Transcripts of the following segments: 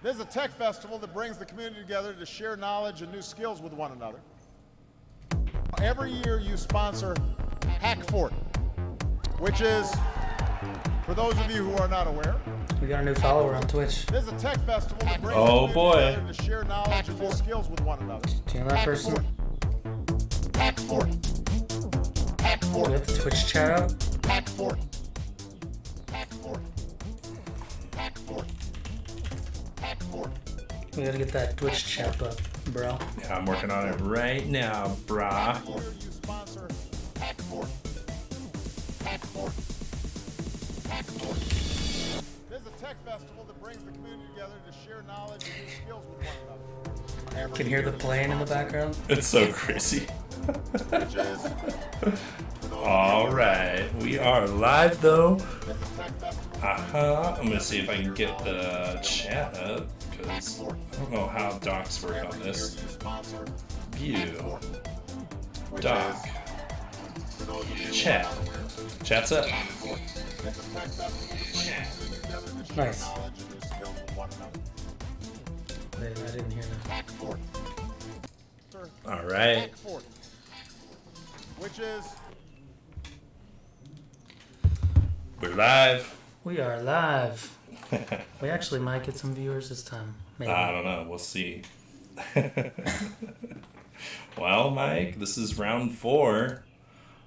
This is a tech festival that brings the community together to share knowledge and new skills with one another. Every year you sponsor Hackfort, which is, for those of you who are not aware, we got a new follower on Twitch. this is a tech festival that brings the community together to share knowledge and new skills with one another. Do you know that person? Hackfort. Hackfort. Do we have the Twitch chat out? Hackfort. Hackfort. Hackfort. Hackfort. We gotta get that Twitch chat up, bro. Yeah, I'm working on it right now, brah. Here you sponsor Hackfort. Hackfort. Hackfort. This is a tech festival that brings the community together to share knowledge and new skills with one another. Can hear the plane in the background. It's so crazy. Which is, All right, we are live though. this is a tech festival. I'm gonna see if I can get the chat up because I don't know how docs work on this. You sponsor View, doc, chat. Chat's up. Nice. Wait, I didn't hear that. All right. Hackfort, which is, We're live. We are live. We actually might get some viewers this time. Maybe. I don't know. We'll see. Well, Mike, this is round 4.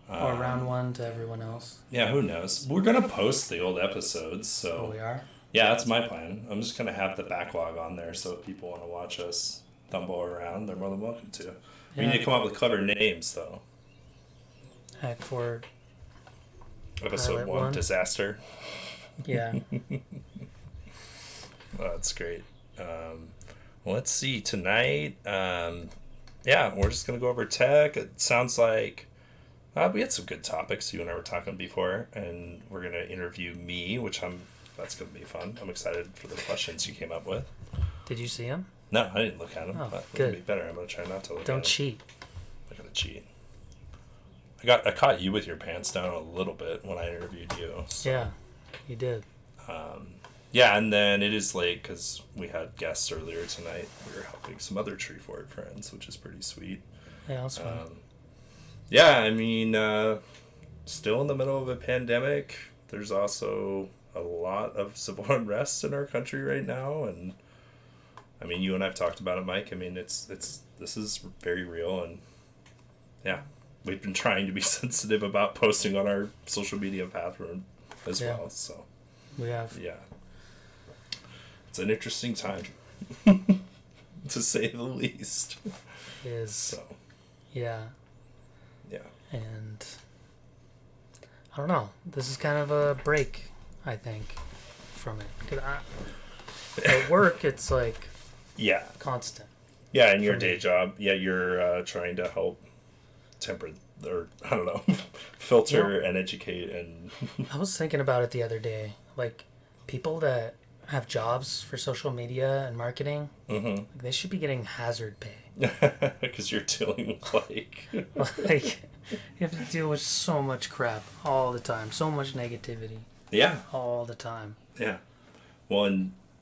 Or round 1 to everyone else. Yeah, who knows? We're going to post the old episodes, so... Oh, we are? Yeah, that's my plan. I'm just going to have the backlog on there, so if people want to watch us stumble around, they're more than welcome to. We Yeah. need to come up with clever names, though. Hackfort. Episode Pilot 1, one. Disaster. Yeah. Oh, that's great. Let's see. Tonight, yeah, we're just going to go over tech. It sounds like we had some good topics. You and I were talking before, and we're going to interview me, that's going to be fun. I'm excited for the questions you came up with. Did you see him? No, I didn't look at them. Oh, But good. it'll be better. I'm going to try not to look at Don't them. cheat. I'm going to cheat. I caught you with your pants down a little bit when I interviewed you. So. Yeah, you did. Yeah, and then it is late because we had guests earlier tonight. We were helping some other Tree Fort friends, which is pretty sweet. Yeah, that's fun. Yeah, I mean, still in the middle of a pandemic. There's also a lot of civil unrest in our country right now, and I mean, you and I've talked about it, Mike. I mean, this is very real, and yeah, we've been trying to be sensitive about posting on our social media platform as Yeah. well. So We have. yeah, it's an interesting time, to say the least. Is. So Yeah. yeah. And I don't know. This is kind of a break, I think, from it. 'Cause at work, it's like Yeah. constant. Yeah, in your For day me. job, yeah, you're trying to help temper, or I don't know, filter and educate and... I was thinking about it the other day. Like, people that have jobs for social media and marketing, like, they should be getting hazard pay. Because you're dealing with, like... Like, you have to deal with so much crap all the time, so much negativity Yeah, all the time. yeah. Well,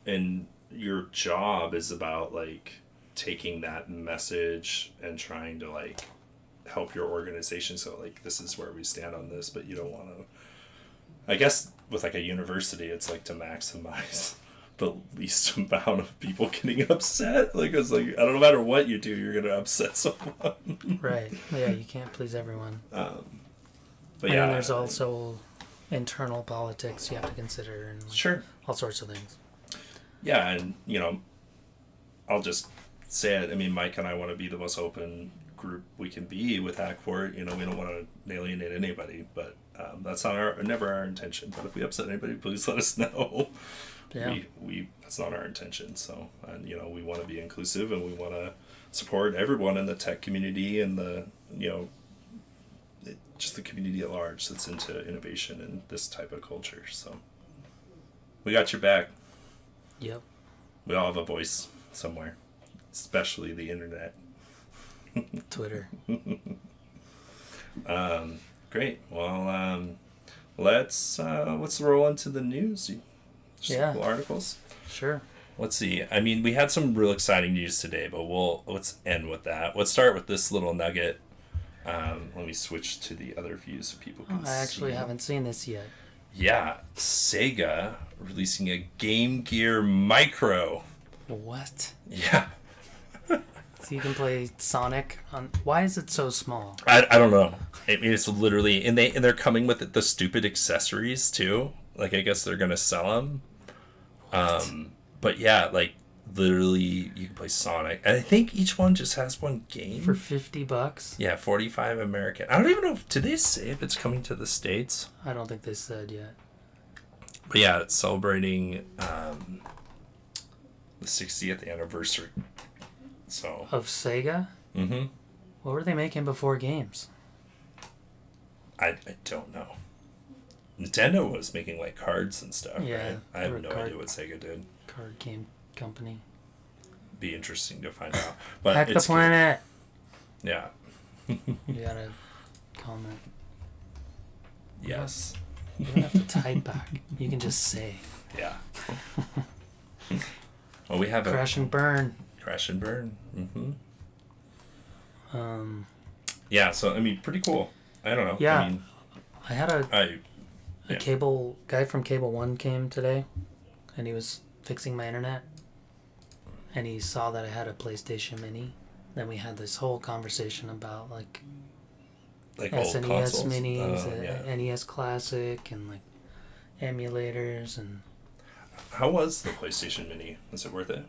and your job is about, like, taking that message and trying to, like, help your organization. So, like, this is where we stand on this, but you don't want to... I guess with, like, a university, it's, like, to maximize the least amount of people getting upset. Like, it's like, I don't know, no matter what you do, you're going to upset someone. Right. Yeah, you can't please everyone. But And yeah. then there's also internal politics you have to consider and like, Sure. all sorts of things. Yeah, and, you know, I'll just say it. I mean, Mike and I want to be the most open group we can be with Hackfort. You know, we don't want to alienate anybody, but that's not never our intention. But if we upset anybody, please let us know. Yeah. We that's not our intention. So, and you know, we want to be inclusive and we want to support everyone in the tech community and the, you know, just the community at large that's into innovation and this type of culture. So, we got your back. Yep. We all have a voice somewhere, especially the internet. Twitter. Great. Well, let's roll into the news. Just Yeah. some cool articles. Sure. Let's see. I mean, we had some real exciting news today, but let's end with that. Let's start with this little nugget. Let me switch to the other view so people can see. I actually haven't seen this yet. Yeah, Sega releasing a Game Gear Micro. What? Yeah. So you can play Sonic on. Why is it so small? I don't know. I mean, it's literally, and they're coming with the stupid accessories too. Like, I guess they're gonna sell them. But yeah, like literally, you can play Sonic, and I think each one just has one game For $50? Yeah, 45 American. I don't even know. Did they say if it's coming to the States? I don't think they said yet. But yeah, it's celebrating the 60th anniversary. So. Of Sega? Mm-hmm. What were they making before games? I don't know. Nintendo was making like cards and stuff. Yeah, Right? I have no idea what Sega did. Card game company. Be interesting to find out. But Hack the it's planet. Good. Yeah. You gotta comment. Yes. You don't have to type back. You can just say. Yeah. Well, we have Crash and burn. Crash and burn. Mm-hmm. Yeah. Yeah. So I mean, pretty cool. I don't know. Yeah. I mean, I had a yeah. cable guy from Cable One came today, and he was fixing my internet, and he saw that I had a PlayStation Mini. Then we had this whole conversation about like like old SNES consoles. Minis, Yeah. NES Classic, and like emulators and. How was the PlayStation Mini? Was it worth it?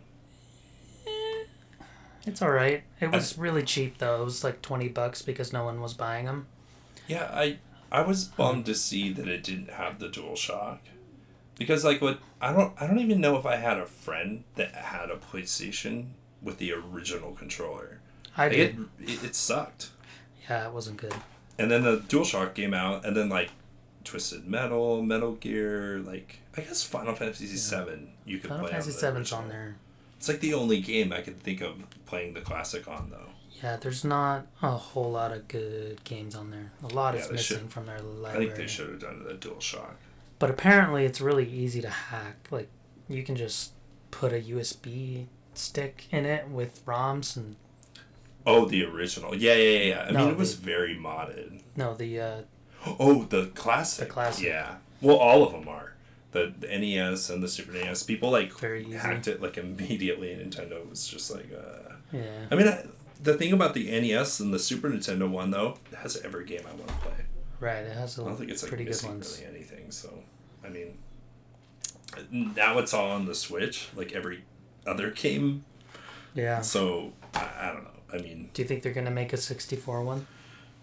It's all right. It was really cheap though. It was like $20 because no one was buying them. Yeah, I was bummed to see that it didn't have the DualShock, because like I don't even know if I had a friend that had a PlayStation with the original controller. I Like, did. It sucked. Yeah, it wasn't good. And then the DualShock came out, and then like Twisted Metal, Metal Gear, like I guess Final Fantasy VII you could Final play Fantasy on the VII's on original. there. It's like the only game I could think of playing the classic on though. Yeah, there's not a whole lot of good games on there. A lot Yeah, is they missing should- from their I library. think they should have done the DualShock. But apparently it's really easy to hack. Like, you can just put a USB stick in it with ROMs and... Oh, the original. Yeah. I No, mean, it was very modded. No, the... Oh, the classic. The classic. Yeah. Well, all of them are. The NES and the Super NES. People, like, Very easy. hacked it, like, immediately, and Nintendo was just like, Yeah. I mean, the thing about the NES and the Super Nintendo one, though, it has every game I want to play. Right, it has I don't think it's, like, pretty good missing ones. really anything, so, I mean, now it's all on the Switch, like every other game, Yeah. so, I don't know. I mean... Do you think they're going to make a 64 one?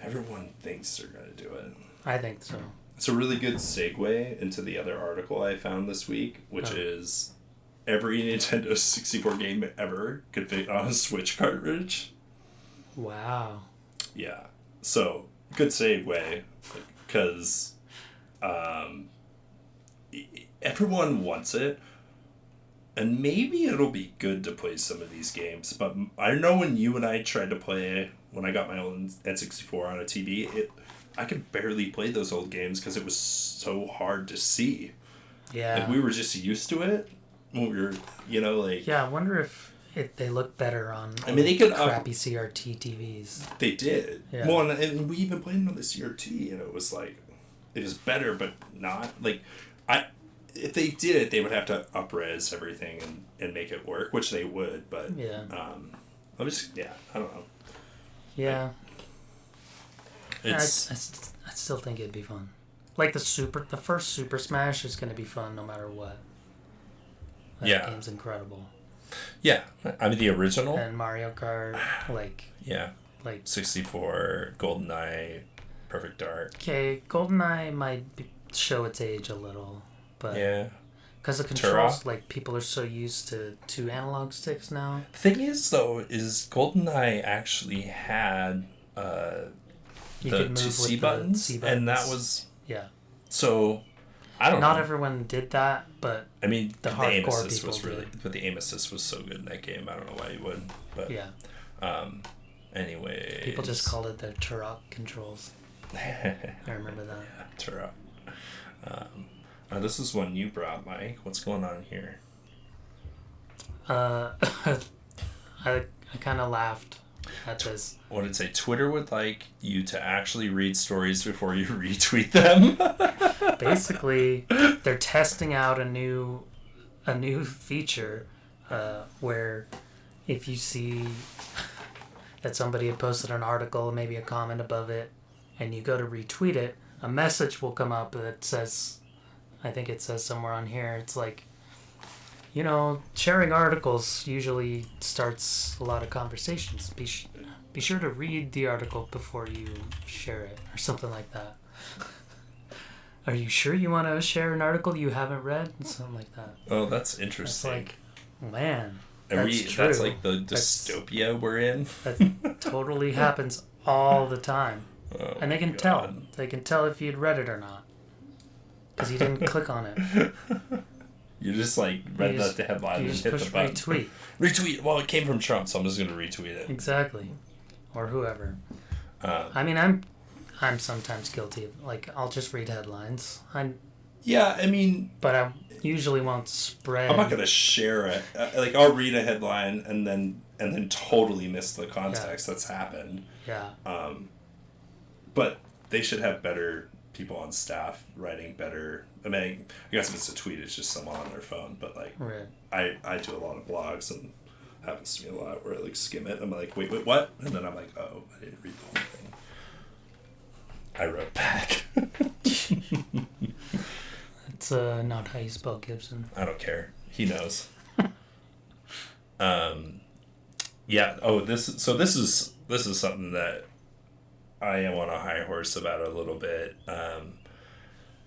Everyone thinks they're going to do it. I think so. It's a really good segue into the other article I found this week, which is every Nintendo 64 game ever could fit on a Switch cartridge. Wow. Yeah. So, good segue, because everyone wants it, and maybe it'll be good to play some of these games, but I know when you and I tried to play, when I got my own N64 on a TV, I could barely play those old games because it was so hard to see. Yeah. Like, we were just used to it when we were, like... Yeah, I wonder if they look better on I mean, they could... crappy CRT TVs. They did. Yeah. Well, and we even played it on the CRT, and it was like... It was better, but not... Like, if they did it, they would have to up-res everything and make it work, which they would, but... Yeah. I don't know. Yeah. It's... I still think it'd be fun. Like the first Super Smash is gonna be fun no matter what. That game's incredible. Yeah. I mean, the original... And Mario Kart, like... Yeah. Like... 64, GoldenEye, Perfect Dark. Okay, GoldenEye might show its age a little, but... Yeah. Because the controls, like, people are so used to 2 analog sticks now. The thing is, though, is GoldenEye actually had... You the could move two with C the buttons, C buttons, and that was... Yeah. So, I don't know. Not everyone did that, but I mean, the aim hardcore assist people was really... did. But the aim assist was so good in that game, I don't know why you would. But, yeah. Anyway... People just called it the Turok controls. I remember that. Yeah, Turok. This is one you brought, Mike. What's going on here? I kind of laughed at this. What did it say? Twitter would like you to actually read stories before you retweet them. Basically, they're testing out a new feature where if you see that somebody had posted an article, maybe a comment above it, and you go to retweet it, a message will come up that says, I think it says somewhere on here, it's like, sharing articles usually starts a lot of conversations. Be sure to read the article before you share it, or something like that. Are you sure you want to share an article you haven't read? Something like that. Oh, that's interesting. It's like, man, that's true. That's like the dystopia we're in. That totally happens all the time. Oh, and they can tell. They can tell if you'd read it or not. Because you didn't click on it. You just read the headline and hit the button. Retweet. Retweet. Well, it came from Trump, so I'm just going to retweet it. Exactly. Or whoever. I mean, I'm sometimes guilty of, I'll just read headlines. Yeah, I mean... But I usually won't spread... I'm not going to share it. I'll read a headline and then totally miss the context that's happened. Yeah. But they should have better people on staff writing better... I mean, I guess if it's a tweet, it's just someone on their phone. But, right. I do a lot of blogs, and it happens to me a lot, where I, skim it. I'm like, wait, what? And then I'm like, oh, I didn't read the whole thing. I wrote back. That's not how you spell Gibson. I don't care. He knows. Yeah. Oh, this is something that I am on a high horse about a little bit.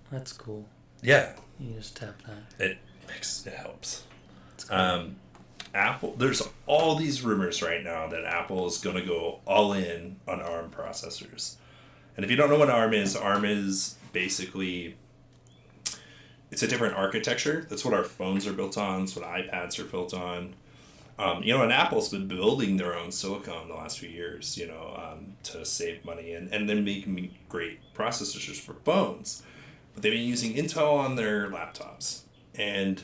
That's cool. Yeah. You just tap that. It helps. Cool. Apple. There's all these rumors right now that Apple is going to go all in on ARM processors. And if you don't know what ARM is basically, it's a different architecture. That's what our phones are built on. It's what iPads are built on. And Apple's been building their own silicon the last few years, to save money and then making great processors for phones. But they've been using Intel on their laptops. And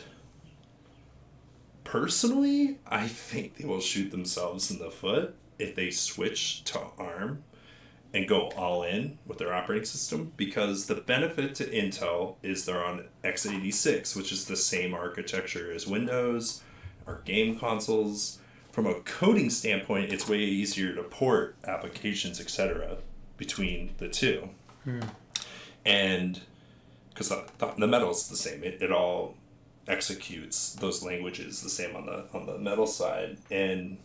personally, I think they will shoot themselves in the foot if they switch to ARM and go all in with their operating system, because the benefit to Intel is they're on x86, which is the same architecture as Windows or game consoles. From a coding standpoint, it's way easier to port applications, etc., between the two. And because the metal's the same, it all executes those languages the same on the metal side. And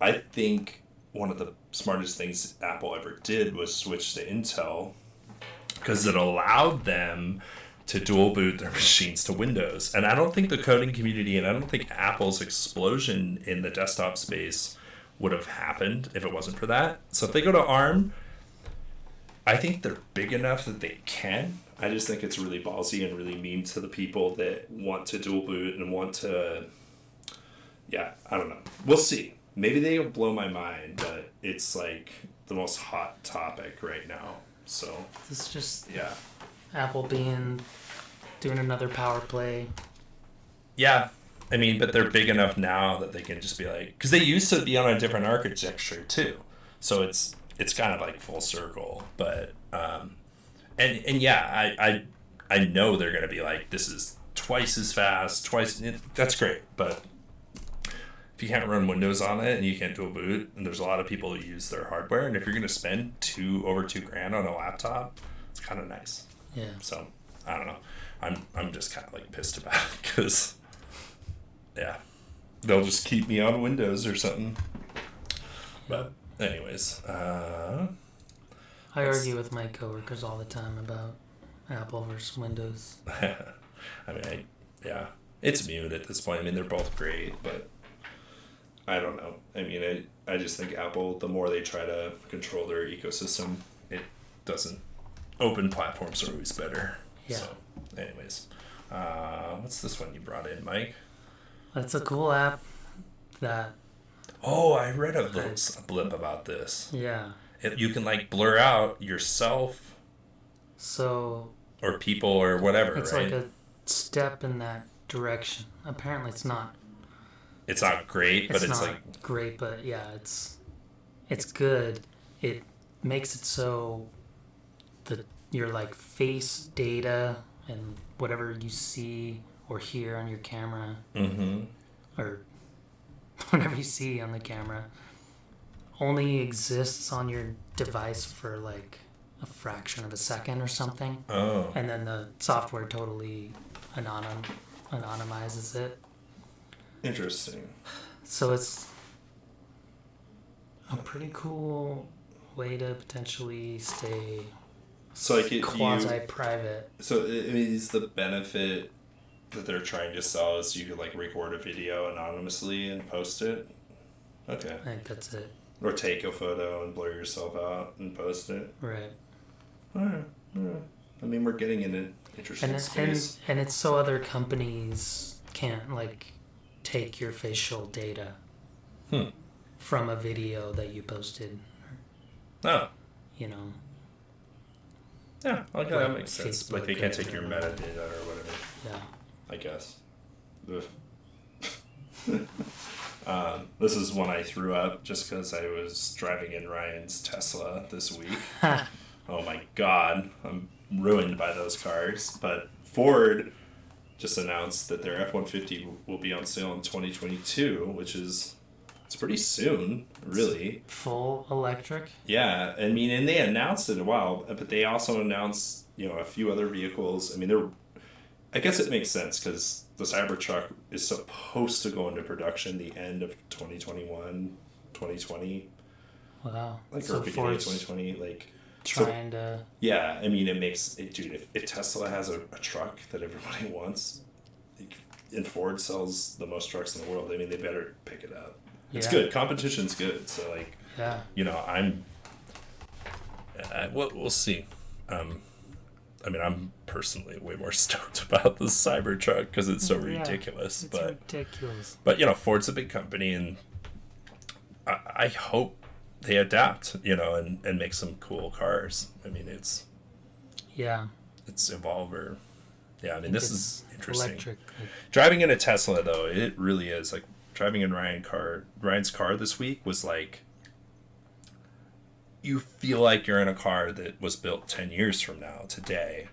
I think one of the smartest things Apple ever did was switch to Intel, because it allowed them to dual boot their machines to Windows. And I don't think the coding community, and I don't think Apple's explosion in the desktop space would have happened if it wasn't for that. So if they go to ARM, I think they're big enough that they can. I just think it's really ballsy and really mean to the people that want to dual boot and want to... Yeah, I don't know. We'll see. Maybe they'll blow my mind, but it's the most hot topic right now. So It's just yeah, Apple doing another power play. Yeah, I mean, but they're big enough now that they can just be because they used to be on a different architecture too. So it's kind of full circle. But and yeah, I know they're gonna be this is twice as fast, that's great, but if you can't run Windows on it and you can't dual boot, and there's a lot of people who use their hardware, and if you're going to spend over $2,000 on a laptop, it's kind of nice. Yeah. So I don't know. I'm just kind of pissed about it, because yeah, they'll just keep me on Windows or something. But anyways, I argue with my coworkers all the time about Apple versus Windows. I mean, yeah, it's mute at this point. I mean, they're both great, but I don't know. I mean, I just think Apple, the more they try to control their ecosystem, it doesn't. Open platforms are always better. Yeah. So, anyways, what's this one you brought in, Mike? That's a cool app that... Oh, I read a blip about this. Yeah. You can blur out yourself. So... Or people or whatever, it's right? It's a step in that direction. Apparently it's not it's not great, but it's not like great, but yeah, it's good. It makes it so that your like face data and whatever you see or hear on your camera, or whatever you see on the camera, only exists on your device for like a fraction of a second or something. oh, And then the software totally anonymizes it. interesting. So it's a pretty cool way to potentially stay So like quasi-private. So I mean, is the benefit that they're trying to sell is you could like record a video anonymously and post it? Okay. I think that's it. Or take a photo and blur yourself out and post it. Right. Alright. I mean, we're getting in an interesting space. And it's so other companies can't like take your facial data from a video that you posted. Oh. You know. Yeah, okay, that makes sense. Facebook Like they can't or take your whatever. metadata or whatever. Yeah. I guess. This is one I threw up just because I was driving in Ryan's Tesla this week. Oh my god, I'm ruined by those cars. But Ford just announced that their F-150 will be on sale in 2022, which is it's pretty soon, really. Full electric? Yeah, I mean, and they announced it a while, but they also announced, a few other vehicles. I mean, I guess it makes sense because the Cybertruck is supposed to go into production the end of 2021, 2020. Wow. Like, so or beginning of Ford's 2020, like... trying to... Yeah, I mean, it makes... Dude, if Tesla has a truck that everybody wants, and Ford sells the most trucks in the world, I mean, they better pick it up. It's good. Competition's good. So, like, we'll see. I mean, I'm personally way more stoked about the Cybertruck because it's so ridiculous. It's ridiculous. But, Ford's a big company, and I hope they adapt, and make some cool cars. I mean, it's Evolver. Yeah, I mean, this is interesting. Electric. Driving in a Tesla, though, it really is. Like, driving in Ryan's car this week was like, you feel like you're in a car that was built 10 years from now, today.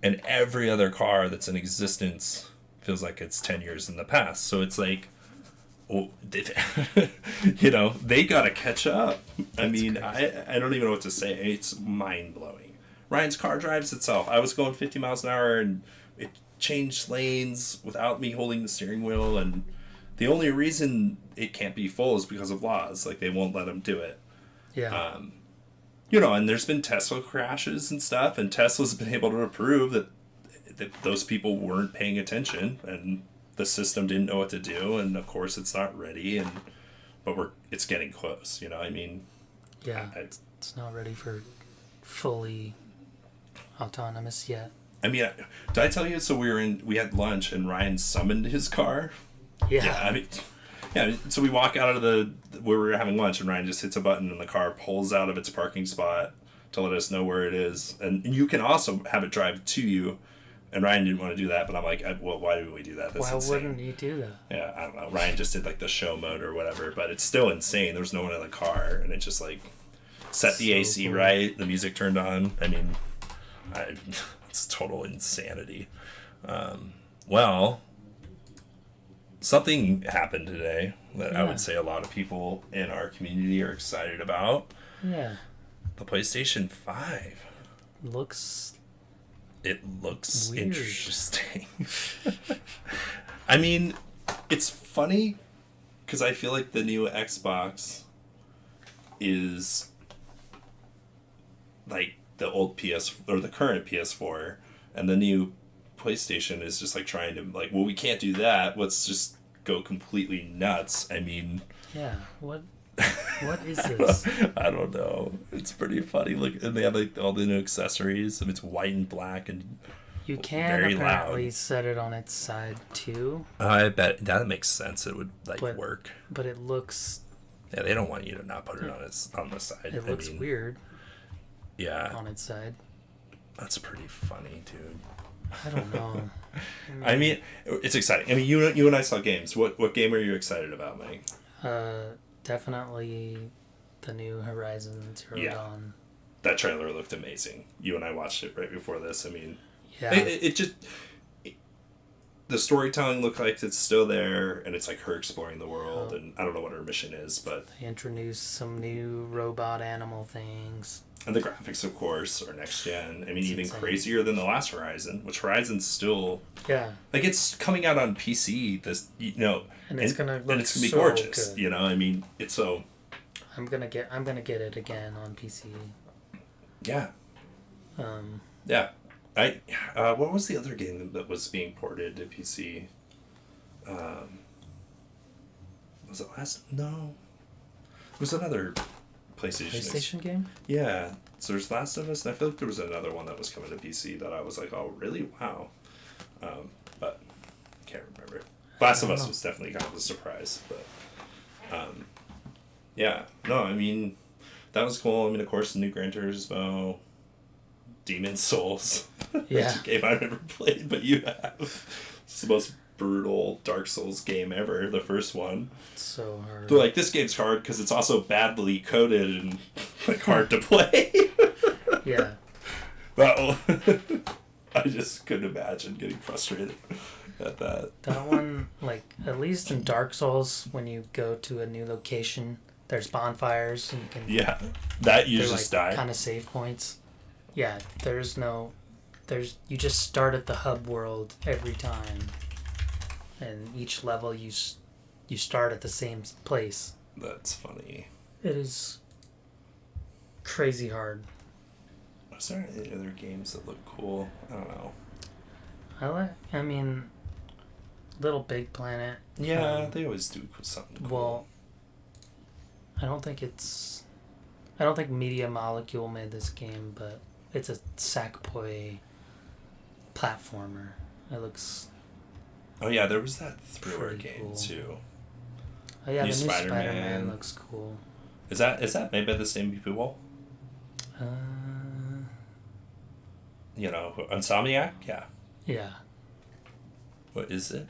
And every other car that's in existence feels like it's 10 years in the past. So it's like, they got to catch up. I mean, I don't even know what to say. It's mind-blowing. Ryan's car drives itself. I was going 50 miles an hour, and it changed lanes without me holding the steering wheel, and the only reason it can't be full is because of laws. Like, they won't let them do it. Yeah. And there's been Tesla crashes and stuff, and Tesla's been able to prove that those people weren't paying attention, and the system didn't know what to do, and of course it's not ready, but it's getting close. I mean, yeah, it's not ready for fully autonomous yet. I mean, did I tell you? So we had lunch, and Ryan summoned his car. Yeah. I mean, so we walk out of where we were having lunch, and Ryan just hits a button, and the car pulls out of its parking spot to let us know where it is. And you can also have it drive to you. And Ryan didn't want to do that, but I'm like, well, why do we do that? That's insane. Wouldn't you do that? Yeah, I don't know. Ryan just did like the show mode or whatever, but it's still insane. There was no one in the car, and it just like set the AC cool. Right. The music turned on. I mean, it's total insanity. Well, something happened today that I would say a lot of people in our community are excited about. Yeah. The PlayStation 5. It looks weird. Interesting. I mean, it's funny because I feel like the new Xbox is like the old or the current PS4, and the new PlayStation is just like trying to like, well, we can't do that. Let's just go completely nuts. I mean, yeah. What is this? I don't know. It's pretty funny. Look, and they have like all the new accessories. It's white and black and you can very apparently loud. set it on its side too. I bet that makes sense. It would work. But it looks. Yeah, they don't want you to not put it on the side. It looks weird. Yeah. On its side. That's pretty funny, dude. I don't know. I mean, it's exciting. I mean, you and I saw games. What game are you excited about, Mike? Definitely the new Horizon Zero Dawn. That trailer looked amazing. You and I watched it right before this. I mean, yeah, it just... the storytelling looked like it's still there, and it's like her exploring the world, and I don't know what her mission is, but... They introduced some new robot animal things. And the graphics, of course, are next gen. I mean, It's even insane. crazier than the last Horizon, which Horizon's still... Yeah. Like, it's coming out on PC, this, And it's gonna look be so gorgeous, good. I mean, it's so... I'm gonna get it again on PC. Yeah. Yeah. What was the other game that was being ported to PC? Was it last? No. It was another PlayStation game? Yeah. So there's Last of Us, and I feel like there was another one that was coming to PC that I was like, oh, really? Wow. But can't remember. Last of Us was definitely kind of a surprise, but yeah. No, I mean, that was cool. I mean, of course, the new Gran Turismo, Demon's Souls. Yeah. It's a game I've never played, but you have. It's the most brutal Dark Souls game ever, the first one. It's so hard. They're like, this game's hard because it's also badly coded and like hard to play. Yeah. Well, I just couldn't imagine getting frustrated at that. That one, like, at least in Dark Souls, when you go to a new location, there's bonfires and you can... Yeah, that you they're just like die. kind of save points. Yeah, you just start at the hub world every time, and each level you start at the same place. That's funny. It is crazy hard. Was there any other games that look cool? I don't know. I mean, Little Big Planet. Yeah, they always do something cool. Well, I don't think Media Molecule made this game, but it's a Sackboy platformer. It looks... Oh yeah, there was that thriller pretty game cool. too. Oh yeah, New the new Spider-Man. Spider-Man looks cool. Is that made by the same people? Insomniac? Yeah. Yeah. What is it?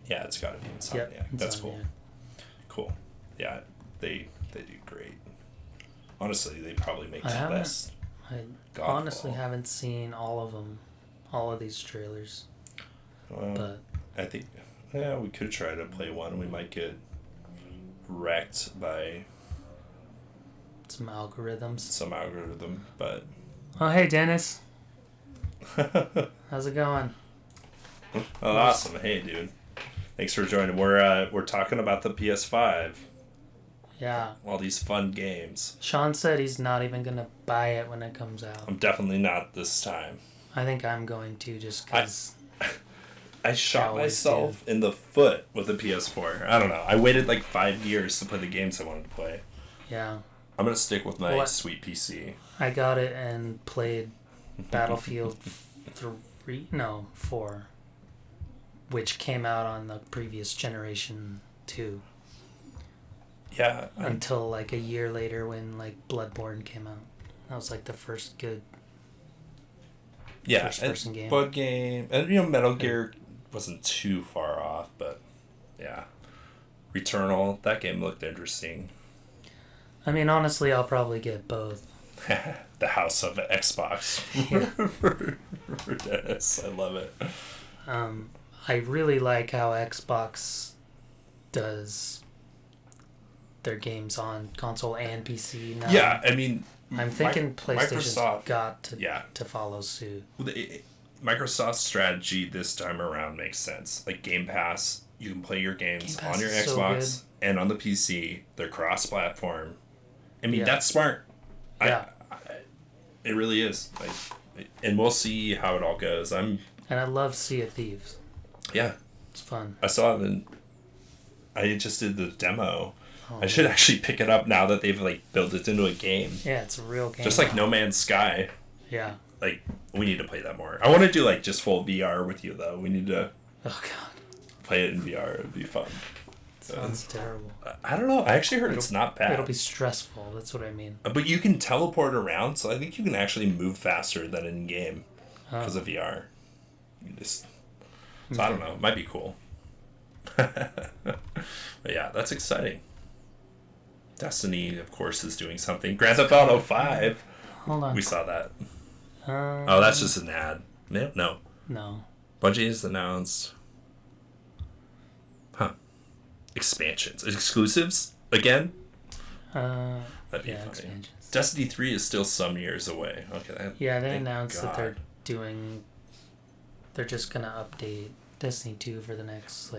Yeah, it's got to be Insomniac. Yep, That's cool. Insomniac. Cool. Yeah, they do great. Honestly, they probably make I the haven't- best. I Godfall. honestly haven't seen all of them, all of these trailers, Well, but I think, we could try to play one. We might get wrecked by some algorithms. some algorithm, but Oh, hey, Dennis. How's it going? oh, awesome! Hey, dude, thanks for joining. We're talking about the PS5. Yeah. All these fun games. Sean said he's not even going to buy it when it comes out. I'm definitely not this time. I think I'm going to just because... I shot always myself in the foot with the PS4. I don't know. I waited like 5 years to play the games I wanted to play. Yeah. I'm going to stick with my What? sweet PC. I got it and played Battlefield 4, which came out on the previous generation too. Yeah. Until like a year later when like Bloodborne came out. That was like the first good first-person game. Bug game. And, Metal Gear wasn't too far off, but yeah. Returnal, that game looked interesting. I mean, honestly, I'll probably get both. The house of Xbox for Dennis. I love it. I really like how Xbox does their games on console and PC now. Yeah, I mean... I'm thinking PlayStation's Microsoft got to follow suit. Microsoft's strategy this time around makes sense. Like Game Pass, you can play your games Game Pass on your is so Xbox and on the PC. They're cross-platform. I mean, Yeah. that's smart. Yeah. It really is. And we'll see how it all goes. And I love Sea of Thieves. Yeah. It's fun. I saw it I just did the demo. Oh, I should actually pick it up now that they've built it into a game. Yeah, it's a real game. Just like No Man's Sky. Yeah. We need to play that more. I want to do just full VR with you though. We need to Oh god. play it in VR. It'd be fun. Sounds terrible. I don't know. I actually heard it's not bad. It'll be stressful. That's what I mean. But you can teleport around, so I think you can actually move faster than in game because of VR. So I don't know. It might be cool. But yeah, that's exciting. Destiny, of course, is doing something. Grand Theft Auto 5. Hold on. We saw that. Um, Oh, that's just an ad. No. No. Bungie has announced. Huh. Expansions. Exclusives? Again? That'd be funny. Expansions. Destiny 3 is still some years away. Okay. They thank announced that God. they're just gonna update Destiny 2 for the next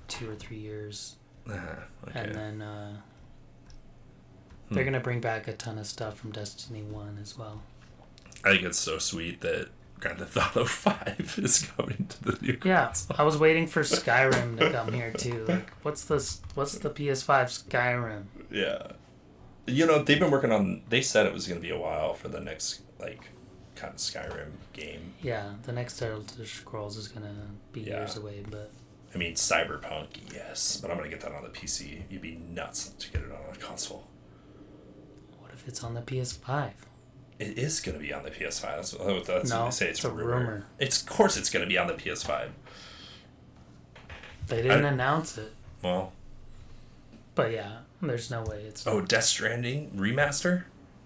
2 or 3 years, Okay. and then they're gonna bring back a ton of stuff from Destiny 1 as well. I think it's so sweet that Grand Theft Auto 5 is coming to the new console. I was waiting for Skyrim to come here too. What's the PS5 Skyrim? Yeah. They've been working on... They said it was going to be a while for the next, kind of Skyrim game. Yeah, the next Elder Scrolls is gonna be years away, but... I mean, Cyberpunk, yes, but I'm going to get that on the PC. You'd be nuts to get it on a console. What if it's on the PS5? It is going to be on the PS5. That's what they say. It's a rumor. Of course it's going to be on the PS5. They didn't announce it. Well... But yeah, there's no way it's... Oh, Death Stranding remaster?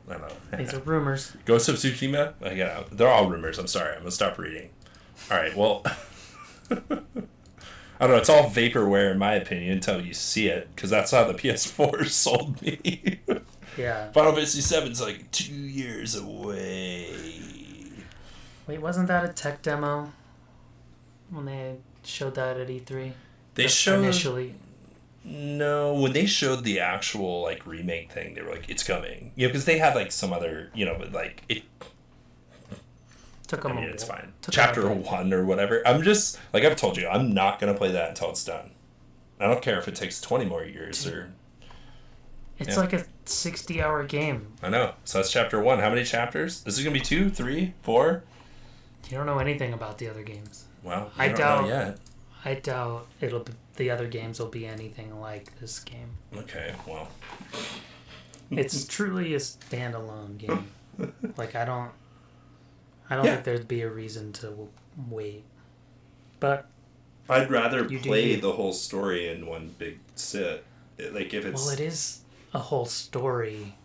I don't know. These are rumors. Ghost of Tsushima? Yeah, they're all rumors. I'm sorry. I'm going to stop reading. All right, well... I don't know. It's all vaporware, in my opinion, until you see it. Because that's how the PS4 sold me. Yeah. Final Fantasy VII's 2 years away. Wait, wasn't that a tech demo? When they showed that at E3? They showed... Initially. No, when they showed the actual remake thing, they were like, "It's coming," because they had some other, but it took them. It's fine. Chapter 1 or whatever. I'm just I've told you, I'm not gonna play that until it's done. I don't care if it takes 20 more years or. It's like a 60-hour game. I know. So that's chapter 1. How many chapters? Is it gonna be 2, 3, 4? You don't know anything about the other games. Well, I doubt. Know yet. I doubt the other games will be anything like this game. Okay, well. It's truly a standalone game. I don't think there'd be a reason to wait. But I'd rather play the whole story in one big sit. If it's... Well, it is a whole story,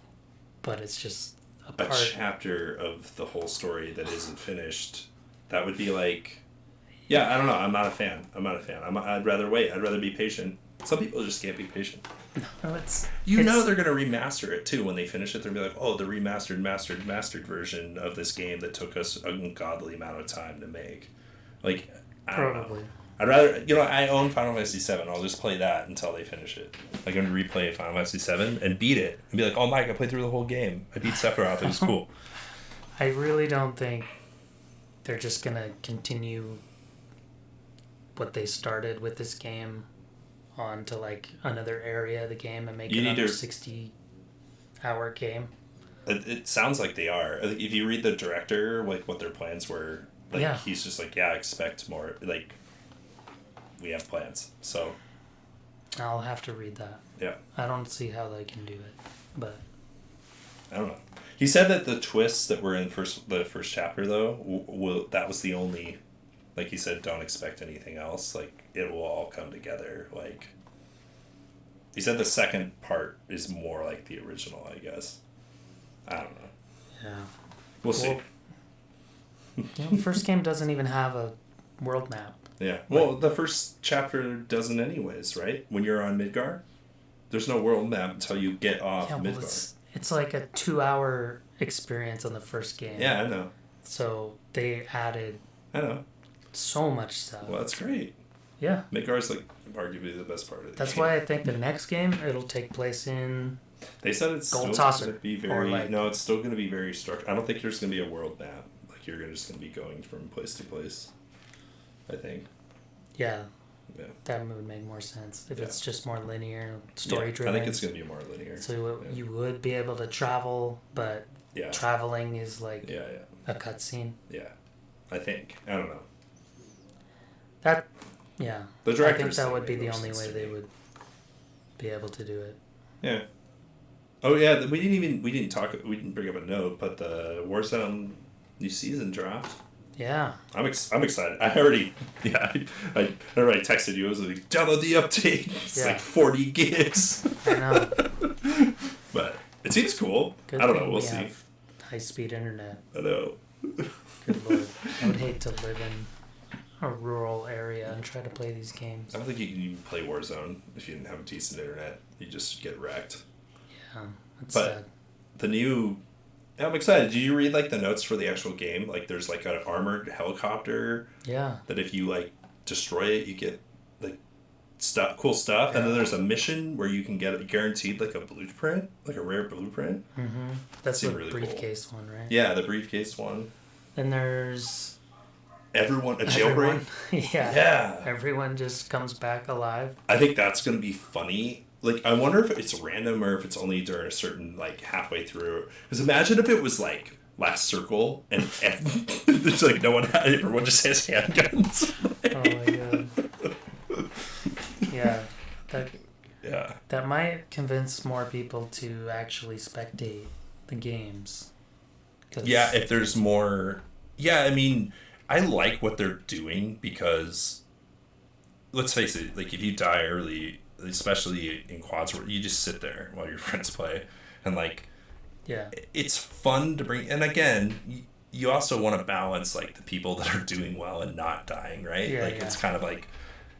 but it's just a chapter of the whole story that isn't finished. That would be Yeah, I don't know. I'm not a fan. I'd rather wait. I'd rather be patient. Some people just can't be patient. No, they're going to remaster it, too. When they finish it, they're going to be like, oh, the mastered version of this game that took us an ungodly amount of time to make. I don't know. I'd rather... I own Final Fantasy VII. I'll just play that until they finish it. I'm going to replay Final Fantasy VII and beat it. And be like, oh, Mike, I played through the whole game. I beat Sephiroth. It was cool. I really don't think they're just going to continue... what they started with this game onto another area of the game and make it another 60-hour game. It sounds like they are. If you read the director, what their plans were, he's just expect more. We have plans. So I'll have to read that. Yeah. I don't see how they can do it, but I don't know. He said that the twists that were in the first chapter though, that was the only. He said, don't expect anything else. It will all come together. He said the second part is more like the original, I guess. I don't know. Yeah. We'll see. The first game doesn't even have a world map. Yeah. Well, the first chapter doesn't anyways, right? When you're on Midgar? There's no world map until you get off Midgar. It's like a 2-hour experience on the first game. Yeah, I know. So they added... I know. So much stuff. Well, that's great. Yeah. Midgar's arguably the best part of it. That's why I think the next game it'll take place in. They said it's Gold still Saucer, going to be very. No, it's still going to be very structured. I don't think there's going to be a world map. You're just going to be going from place to place. I think. Yeah. Yeah. That would make more sense if it's just more linear, story driven. I think it's going to be more linear. So you would be able to travel, but traveling is a cutscene. Yeah, I think. I don't know. The director. I think that would be the only way they would be able to do it. Yeah. Oh yeah, we didn't bring up a note, but the Warzone new season dropped. Yeah. I'm excited. I already texted you. I was like, download the update. It's like 40 gigs. I know. But it seems cool. Good I don't thing know. We'll we see. have high-speed internet. I know. Good lord. I would hate to live in a rural area and try to play these games. I don't think you can even play Warzone if you didn't have a decent internet. You just get wrecked. Yeah, that's But sad. the new... I'm excited. Did you read, like, the notes for the actual game? Like, there's, like, an armored helicopter Yeah. that if you, like, destroy it, you get, like, cool stuff. Yeah. And then there's a mission where you can get guaranteed, like, a blueprint, like a rare blueprint. Mm-hmm. That's the Seemed really briefcase one, right? Yeah, the briefcase one. Then there's... A jailbreak? Yeah. Everyone just comes back alive. I think that's going to be funny. Like, I wonder if it's random or if it's only during a certain, like, halfway through. Because imagine if it was, like, last circle and there's, like, everyone just has handguns. Oh, my God. Yeah. That might convince more people to actually spectate the games. Yeah, if there's more... Yeah, I mean... I like what they're doing because, let's face it, like if you die early, especially in quads, where you just sit there while your friends play, and like, yeah, it's fun to bring. And again, you also want to balance like the people that are doing well and not dying, right? Yeah, It's kind of like,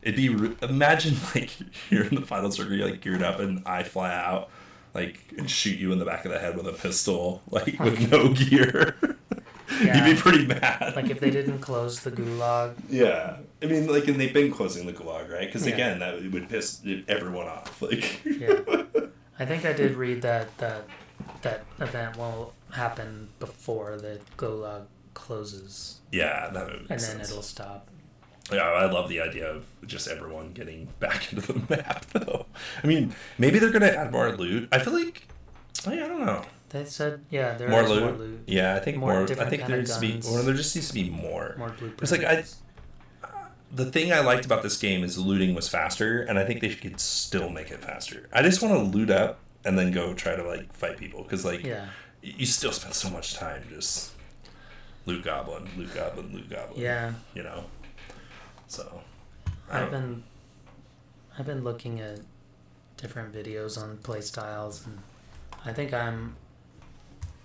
imagine like you're in the final circle, you're like geared up, and I fly out, like and shoot you in the back of the head with a pistol, like with no gear. Yeah. You'd be pretty mad. Like if they didn't close the gulag. Yeah. I mean, like, and they've been closing the gulag, right? Because, again, that would piss everyone off. Like. Yeah. I think I did read that event will happen before the gulag closes. Yeah, that would make And sense. then it'll stop. Yeah, I love the idea of just everyone getting back into the map, though. I mean, maybe they're going to add more loot. I feel like, I don't know. They said, yeah, there More is loot? more loot. Yeah, I think more. I think there needs to be, guns. or there just needs to be more. More blueprints. It's like, the thing I liked about this game is the looting was faster, and I think they could still make it faster. I just want to loot up and then go try to, like, fight people, because, like, you still spend so much time just loot goblin. Yeah. You know? So, I've been looking at different videos on play styles, and I think I'm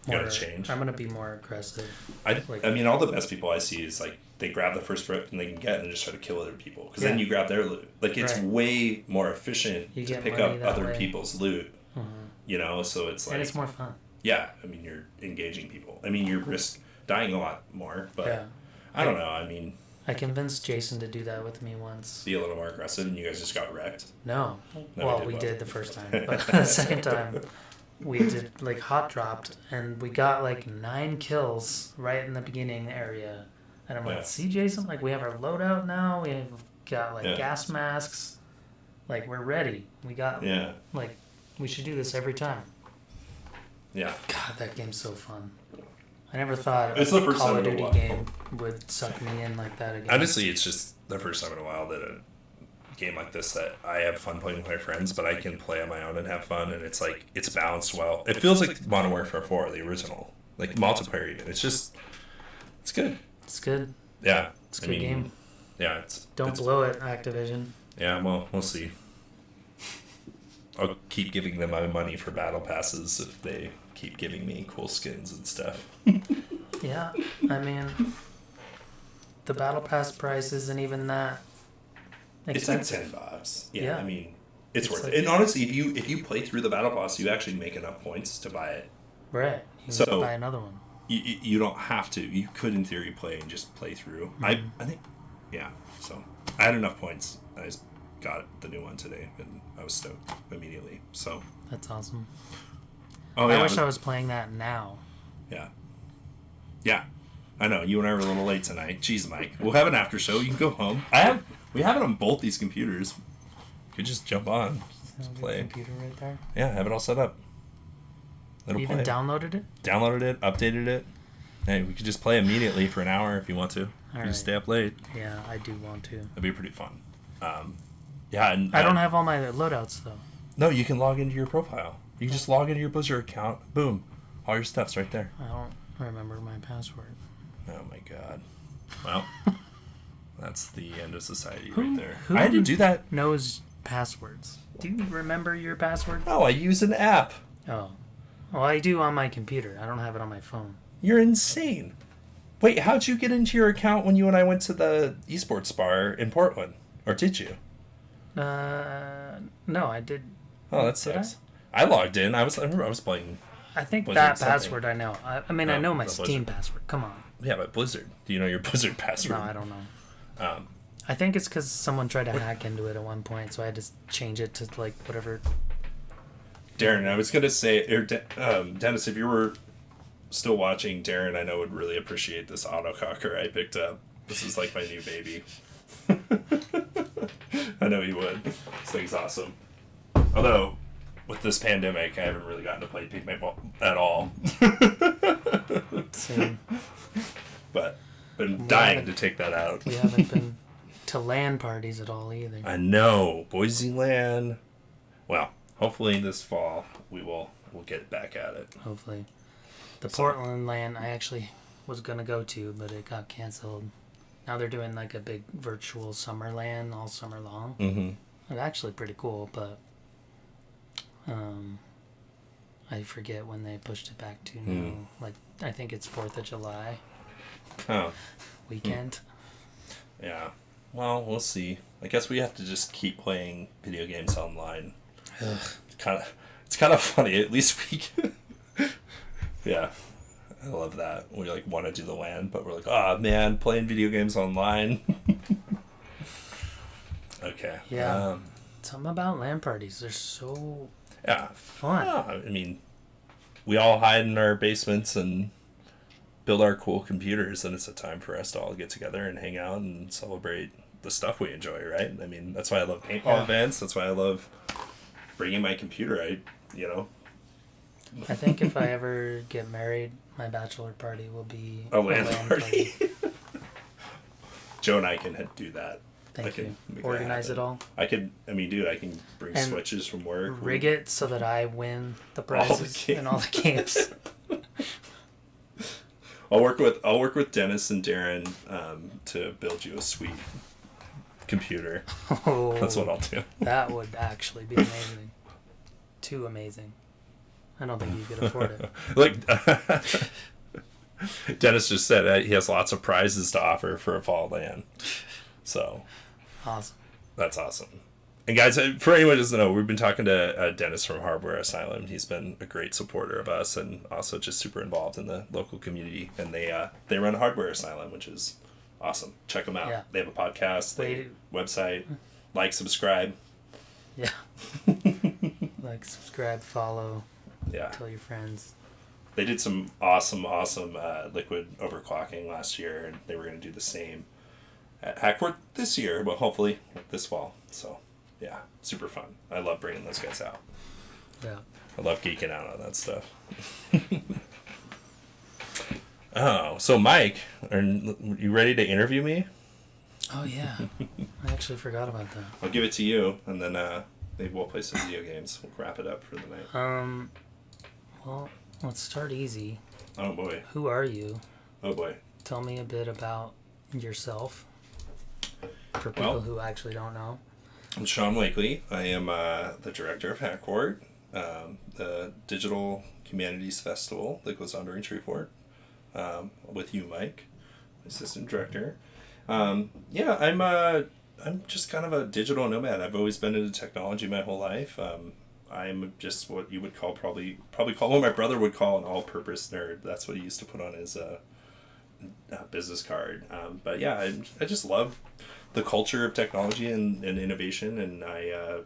gonna be more aggressive. I mean, all the best people I see is like they grab the first rip and they can get and just try to kill other people because then you grab their loot. Like it's way more efficient to pick up other people's loot. Mm-hmm. You know, so it's like, and it's more fun. Yeah, I mean, you're engaging people. I mean, you risk dying a lot more, but I don't know. I mean, I convinced Jason to do that with me once. Be a little more aggressive, and you guys just got wrecked. No, well, we did the first time, but the second time. We did like hot dropped and we got like 9 kills right in the beginning area. And I'm like, see Jason, like we have our loadout now, we've got like gas masks, like we're ready. We got like we should do this every time. Yeah. God, that game's so fun. I never thought a Call of Duty game would suck me in like that again. Honestly, it's just the first time in a while that a game like this that I have fun playing with my friends, but I can play on my own and have fun, and it's like it's balanced well. It feels like Modern Warfare 4, the original, like multiplayer even. It's good. It's good. Yeah, it's a good game. Yeah, don't blow it, Activision. Yeah, well, we'll see. I'll keep giving them my money for battle passes if they keep giving me cool skins and stuff. Yeah, I mean, the battle pass price isn't even that expensive. It's like $10. Yeah, I mean, it's worth like, it. And honestly, if you play through the battle pass, you actually make enough points to buy it. Right. You can buy another one. You don't have to. You could, in theory, play and just play through. Mm-hmm. I think, yeah. So I had enough points. I just got the new one today, and I was stoked immediately. So that's awesome. Oh yeah. I wish I was playing that now. Yeah. Yeah. I know. You and I were a little late tonight. Jeez, Mike. We'll have an after show. You can go home. We have it on both these computers. You could just jump on. Just play. Computer right there. Yeah, have it all set up. You even downloaded it? Downloaded it, updated it. Hey, we could just play immediately for an hour if you want to. You just stay up late. Yeah, I do want to. That'd be pretty fun. Yeah, and I don't have all my loadouts though. No, you can log into your profile. You can just log into your Blizzard account. Boom, all your stuff's right there. I don't remember my password. Oh my god. Well, that's the end of society right there. Who I had to do that. knows passwords? Do you remember your password? Oh, I use an app. Oh. Well, I do on my computer. I don't have it on my phone. You're insane. Wait, how'd you get into your account when you and I went to the esports bar in Portland? Or did you? No, I did. Oh, that Did sucks. I logged in. I remember I was playing. I think Blizzard that something. password I know. I mean, I know my the Steam Blizzard. password. Come on. Yeah, but Blizzard. Do you know your Blizzard password? No, I don't know. Um, I think it's because someone tried to hack into it at one point, so I had to change it to like whatever. Darren, I was gonna say, Dennis, if you were still watching, Darren, I know would really appreciate this autococker I picked up. This is like my new baby. I know he would. This thing's awesome. Although, with this pandemic, I haven't really gotten to play paintball at all. Same. But been dying to take that out. We haven't been to LAN parties at all either. I know. Boise land. Well, hopefully this fall we'll get back at it. Hopefully. The Portland LAN I actually was gonna go to, but it got canceled. Now they're doing like a big virtual summer LAN all summer long. Mm-hmm. It's actually pretty cool, but I forget when they pushed it back to now. Like I think it's 4th of July Oh, weekend. yeah. Well, we'll see. I guess we have to just keep playing video games online. It's kind of funny. At least we can. Yeah. I love that. We like want to do the LAN, but we're like, oh man, playing video games online. Okay. Yeah. Something about LAN parties. They're so Yeah. fun. I mean, we all hide in our basements and build our cool computers, and it's a time for us to all get together and hang out and celebrate the stuff we enjoy, right? I mean, that's why I love paintball events. That's why I love bringing my computer. I think if I ever get married, my bachelor party will be A LAN party. Joe and I can do that. Thank you. make that Organize happen. it all. I can bring And switches from work. Rig it so that I win the All the prizes in all the games. I'll work with Dennis and Darren to build you a sweet computer. Oh, That's what I'll do. that would actually be amazing. Too amazing. I don't think you could afford it. Like Dennis just said, he has lots of prizes to offer for a fall LAN. So Awesome. that's awesome. And guys, for anyone who doesn't know, we've been talking to Dennis from Hardware Asylum. He's been a great supporter of us and also just super involved in the local community. And they run Hardware Asylum, which is awesome. Check them out. Yeah. They have a podcast, website, subscribe. Yeah. Like, subscribe, follow, Yeah. tell your friends. They did some awesome liquid overclocking last year, and they were going to do the same at Hackfort this year, but hopefully this fall. So, yeah, super fun. I love bringing those guys out. Yeah. I love geeking out on that stuff. Oh, so Mike, are you ready to interview me? Oh, yeah. I actually forgot about that. I'll give it to you, and then maybe we'll play some video games. We'll wrap it up for the night. Well, let's start easy. Oh, boy. Who are you? Oh, boy. Tell me a bit about yourself for people who actually don't know. I'm Sean Wakely. I am the director of Hackfort, the Digital Humanities Festival that goes on during Treefort, with you, Mike, assistant director. Yeah, I'm just kind of a digital nomad. I've always been into technology my whole life. I'm just what you would call probably call what my brother would call an all-purpose nerd. That's what he used to put on his business card. But yeah, I just love the culture of technology and innovation, and I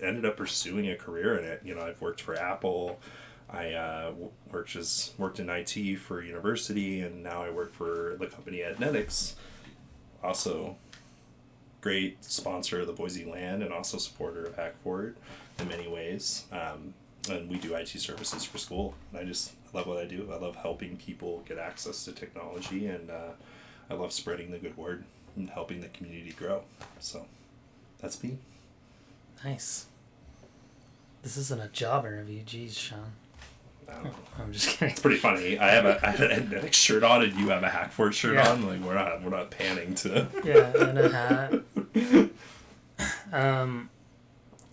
ended up pursuing a career in it. You know, I've worked for Apple. I worked in IT for university, and now I work for the company Adnetics. Also, great sponsor of the Boise LAN and also supporter of Hackfort in many ways. And we do IT services for school. And I love what I do. I love helping people get access to technology, and I love spreading the good word and helping the community grow. So that's me. Nice. This isn't a job interview. Jeez, Sean. I don't know. I'm just kidding. It's pretty funny. I have an Admetics shirt on, and you have a Hackfort shirt Yeah. on. Like we're not panning to. Yeah, and a hat.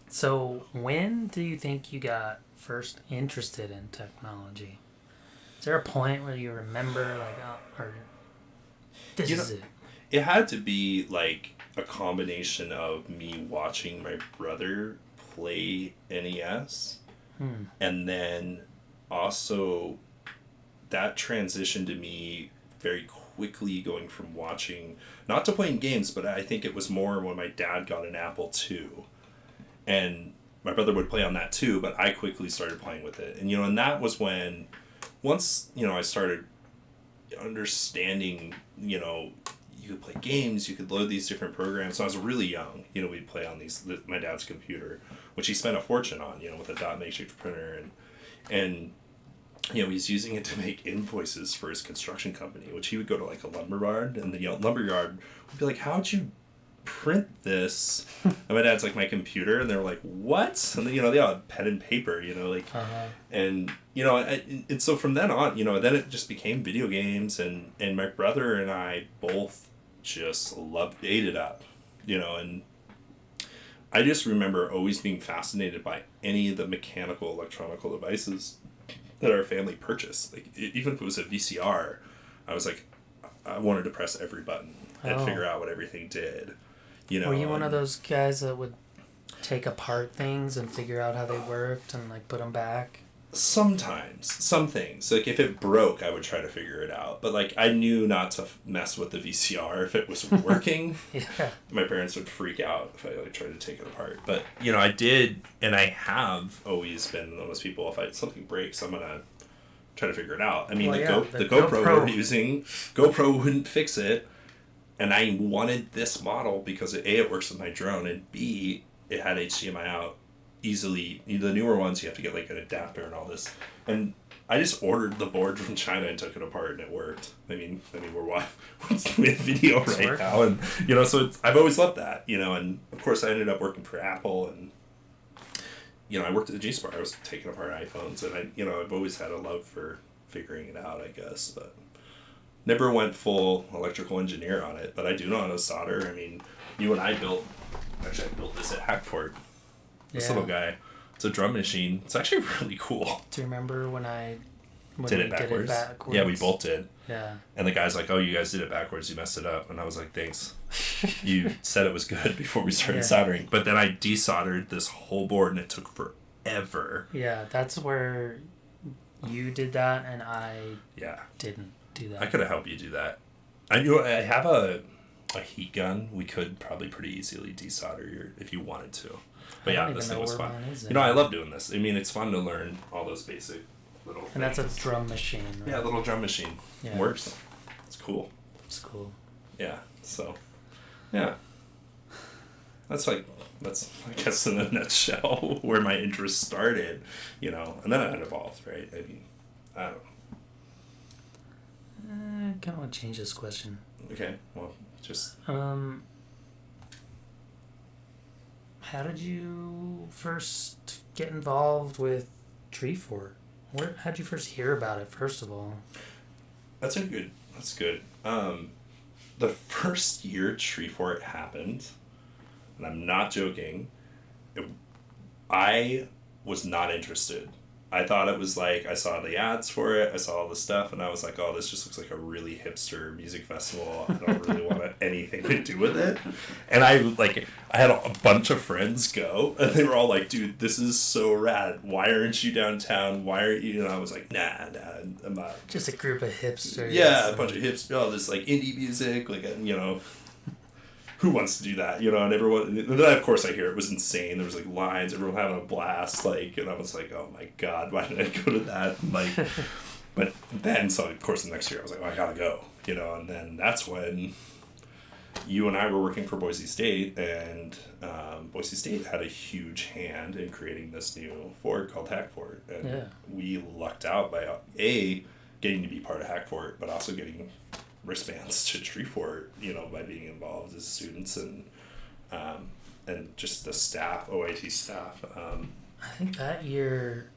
So when do you think you got first interested in technology? Is there a point where you remember, like, oh, or this is it? It had to be like a combination of me watching my brother play NES, and then also that transition to me very quickly going from watching, not to playing games, but I think it was more when my dad got an Apple II, and my brother would play on that too, but I quickly started playing with it. And, and that was when, once, I started understanding, you could play games, you could load these different programs. So I was really young, we'd play on my dad's computer, which he spent a fortune on, with a dot makeshift printer, and he's using it to make invoices for his construction company, which he would go to like a lumber yard, and the lumber yard would be like, how'd you print this? And my dad's like, my computer. And they're like, what? And they all had pen and paper, and and so from then on, then it just became video games, and my brother and I both just ate it up, and I just remember always being fascinated by any of the mechanical electronical devices that our family purchased. Like, even if it was a VCR, I was like, I wanted to press every button and figure out what everything did. Were you one of those guys that would take apart things and figure out how they worked and like put them back? Sometimes, some things. Like, if it broke, I would try to figure it out. But like, I knew not to mess with the VCR if it was working. Yeah. My parents would freak out if I tried to take it apart. But I did, and I have always been one of those people. If something breaks, I'm gonna try to figure it out. I mean, the GoPro we were using, GoPro wouldn't fix it, and I wanted this model because it works with my drone, and B, it had HDMI out easily. The newer ones, you have to get like an adapter and all this, and I just ordered the board from China and took it apart, and it worked. I mean we're with video right now, and so I've always loved that, and of course I ended up working for Apple, and I worked at the G-Spar. I was taking apart iPhones, and I've always had a love for figuring it out, I guess, but never went full electrical engineer on it. But I do know how to solder. I mean, you and I built this at Hackfort. This little guy. It's a drum machine. It's actually really cool. Do you remember when we did it backwards? Yeah, we both did. Yeah. And the guy's like, oh, you guys did it backwards. You messed it up. And I was like, thanks. You said it was good before we started soldering. But then I desoldered this whole board, and it took forever. Yeah, that's where you did that, and I didn't do that. I could have helped you do that. I have a heat gun. We could probably pretty easily desolder if you wanted to. But this thing was fun. I love doing this. I mean, it's fun to learn all those basic little things. And that's a drum machine, right? Yeah, a little drum machine. Yeah. It works. It's cool. It's cool. Yeah, so, yeah. That's I guess, in a nutshell, where my interest started, and then it evolved, right? I mean, I don't know. I kind of want to change this question. Okay, well, just... How did you first get involved with Treefort? How'd you first hear about it, first of all? That's good. The first year Treefort happened, and I'm not joking, I was not interested. I thought it was like, I saw the ads for it, I saw all the stuff, and I was like, oh, this just looks like a really hipster music festival. I don't really want anything to do with it. And I had a bunch of friends go, and they were all like, dude, this is so rad. Why aren't you downtown? Why aren't you? And I was like, nah, I'm not. Just a group of hipsters. Yeah, a bunch of hipsters, this like indie music, like, who wants to do that, and everyone, and then of course I hear it was insane. There was like lines, everyone having a blast, and I was like, oh my god, why did I go to that? And, but then, so of course the next year I was like, oh, I gotta go, and then that's when you and I were working for Boise State, and Boise State had a huge hand in creating this new Ford called Hackfort, and we lucked out by getting to be part of Hackfort, but also getting wristbands to Treefort, by being involved as students and just the staff, OIT staff. I think that year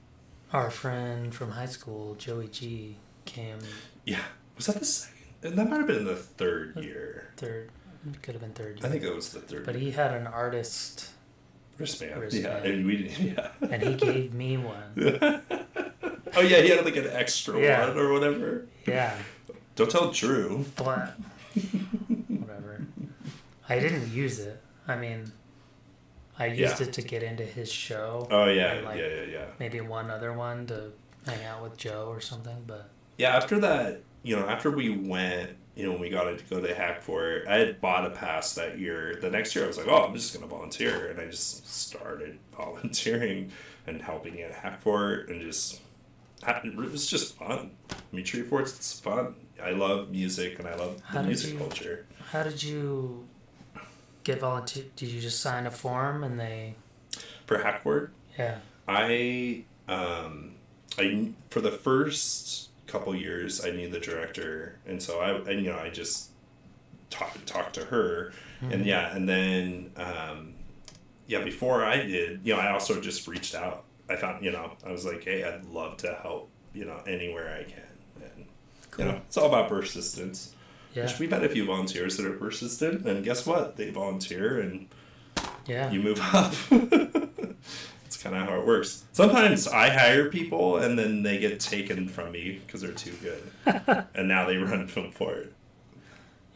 our friend from high school, Joey G, came Yeah. Was that the second? That might have been the third year. third. It could have been third year. I think it was the third But year. he had an artist Wristband. Yeah. wristband. And we didn't. Yeah. and he gave me one. Oh, yeah. He had like an extra Yeah. one or whatever. Yeah. Don't tell Drew. But whatever. I didn't use it. I mean, I used it to get into his show. Oh, yeah. And, like, Yeah. maybe one other one to hang out with Joe or something. But Yeah, after that, after we went, when we got to go to Hackfort, I had bought a pass that year. The next year, I was like, oh, I'm just going to volunteer. And I just started volunteering and helping at Hackfort and just, it was just fun. I mean, Treefort's, it's fun. I love music and I love the music culture. How did you get volunteer? Did you just sign a form and they... For Hackfort? Yeah. I for the first couple years I knew the director, and so I just talked to her, and then before I did, I also just reached out. I found, I was like, hey, I'd love to help, anywhere I can, and Cool. it's all about persistence. Yeah. Which we've had a few volunteers that are persistent, and guess what? They volunteer and you move up. It's kind of how it works. Sometimes I hire people and then they get taken from me because they're too good. And now they run film for it.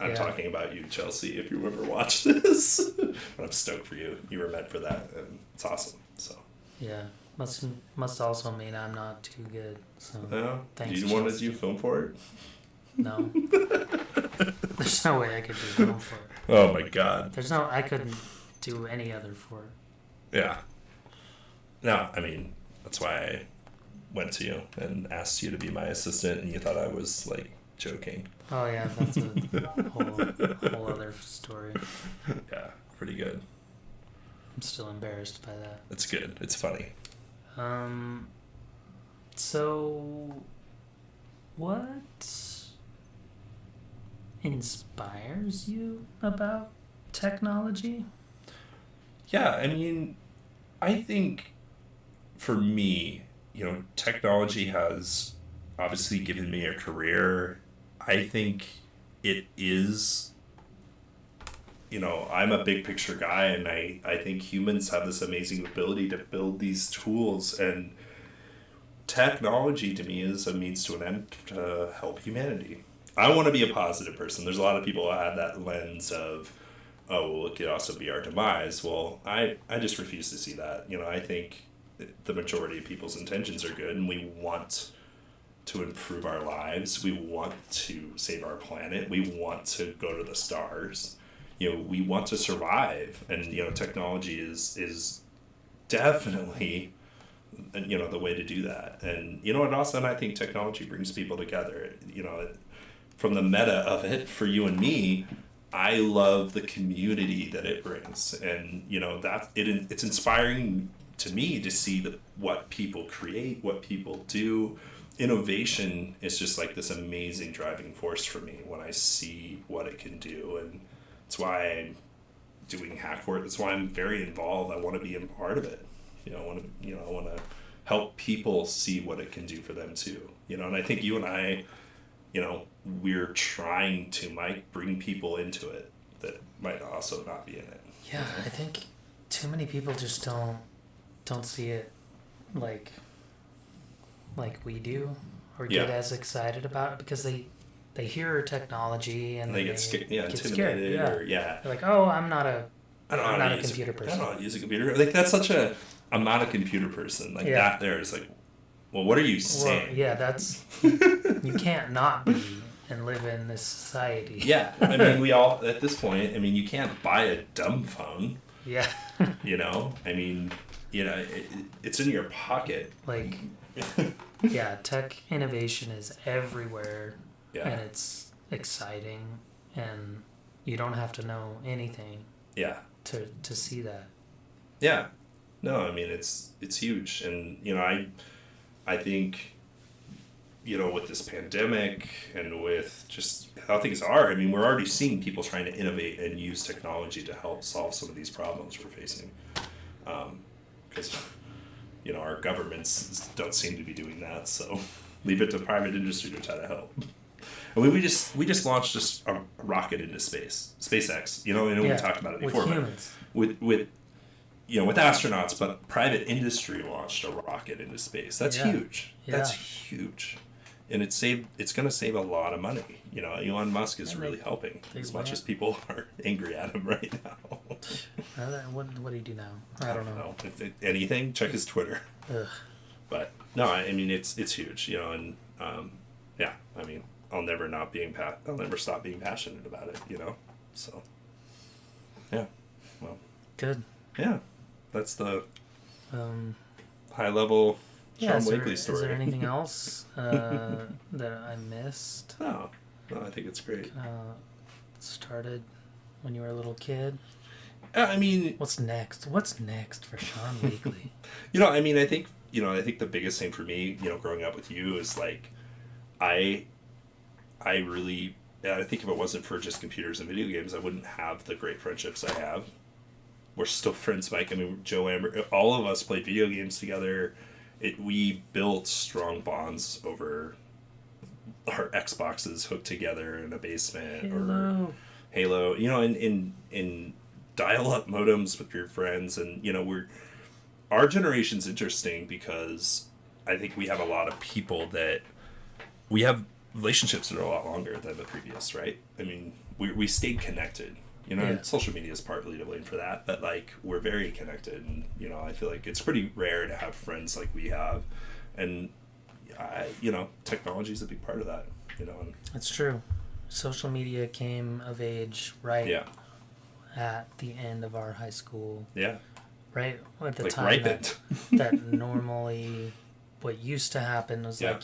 I'm talking about you, Chelsea, if you ever watch this. But I'm stoked for you. You were meant for that, and it's awesome. So. Yeah. Must also mean I'm not too good. So thanks. Do you want to do film for it? No. There's no way I could do film for it. Oh my god. I couldn't do any other for it. Yeah. No, I mean, that's why I went to you and asked you to be my assistant, and you thought I was, like, joking. Oh, yeah, that's a whole other story. Yeah, pretty good. I'm still embarrassed by that. It's good. It's funny. So, what inspires you about technology? Yeah, I mean, I think for me, technology has obviously given me a career. I think it is, I'm a big picture guy, and I think humans have this amazing ability to build these tools, and technology to me is a means to an end to help humanity. I want to be a positive person. There's a lot of people who have that lens of, oh, well, it could also be our demise. Well, I just refuse to see that. I think the majority of people's intentions are good, and we want to improve our lives. We want to save our planet. We want to go to the stars. We want to survive, and technology is definitely the way to do that. And and I think technology brings people together. From the meta of it, for you and me, I love the community that it brings, and it's inspiring to me to see what people create, what people do. Innovation is just like this amazing driving force for me when I see what it can do, and it's why I'm doing Hackfort. That's why I'm very involved. I want to be a part of it. I want to help people see what it can do for them too. And I think you and I, we're trying to bring people into it that might also not be in it. Yeah, I think too many people just don't see it like we do, or get as excited about it because they hear technology and they get intimidated. They're like, oh, I'm not a computer person. I don't know how to use a computer. Like, that's such a, I'm not a computer person. Like, that there is like, well, what are you saying? Well, yeah, that's, you can't not be and live in this society. Yeah, I mean, we all, at this point, you can't buy a dumb phone. Yeah. I mean, it's in your pocket. Like, yeah, tech innovation is everywhere, and it's exciting, and you don't have to know anything. Yeah. To see that. Yeah. No, it's huge, and I think with this pandemic and with just how things are, we're already seeing people trying to innovate and use technology to help solve some of these problems we're facing. Because our governments don't seem to be doing that, so leave it to private industry to try to help. And we just launched a rocket into space, SpaceX. I know we talked about it before, with humans. With with astronauts, but private industry launched a rocket into space. That's huge. Yeah. That's huge, and it's going to save a lot of money. Elon Musk is really helping as much as people are angry at him right now. What do you do now? I don't know. Anything? Check his Twitter. Ugh. But no, I mean it's huge, and I mean I'll never stop being passionate about it, So yeah, well, good. Yeah, that's the high level Sean Wakely story. Is there anything else that I missed? No, I think it's great. Started when you were a little kid. I mean, what's next? What's next for Sean Wakely? I think the biggest thing for me, growing up with you is like, I think if it wasn't for just computers and video games, I wouldn't have the great friendships I have. We're still friends, Mike. I mean, Joe, Amber, all of us played video games together. We built strong bonds over our Xboxes hooked together in a basement or Halo. In dial-up modems with your friends, and our generation's interesting because I think we have a lot of people that we have relationships that are a lot longer than the previous, right? I mean, we stayed connected. Social media is partly to blame for that, but like we're very connected, and I feel like it's pretty rare to have friends like we have, and technology is a big part of that. And that's true. Social media came of age at the end of our high school. Yeah. Right at the like time ripened. that normally what used to happen was like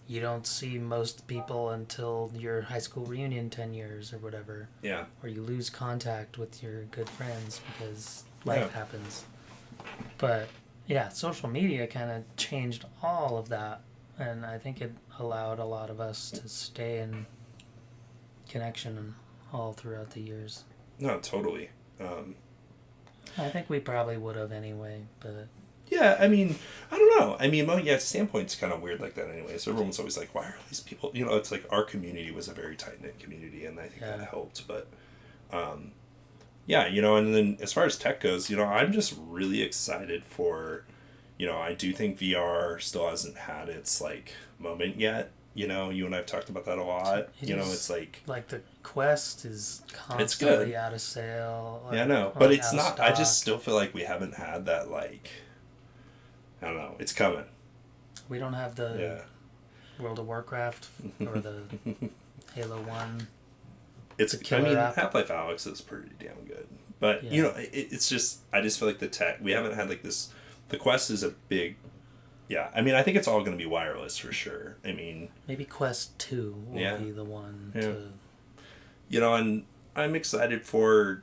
you don't see most people until your high school reunion 10 years or whatever. Yeah. Or you lose contact with your good friends because life happens. But yeah, social media kind of changed all of that. And I think it allowed a lot of us to stay in connection all throughout the years. No, totally. I think we probably would have anyway, but... Yeah, I mean, I don't know. I mean, Standpoint's kind of weird like that anyway. So everyone's always like, why are all these people... it's like our community was a very tight-knit community, and I think that helped. But, and then as far as tech goes, I'm just really excited for... I do think VR still hasn't had its, moment yet. You and I have talked about that a lot. It's like... Like, the Quest is constantly out of sale. Yeah, I know. But it's not... I just still feel like we haven't had that, I don't know. It's coming. We don't have the World of Warcraft or the Halo 1. Half-Life Alyx is pretty damn good. But, it's just... I just feel like the tech... We haven't had, this... The Quest is a big... Yeah, I mean, I think it's all going to be wireless for sure. I mean... Maybe Quest 2 will be the one to... And I'm excited for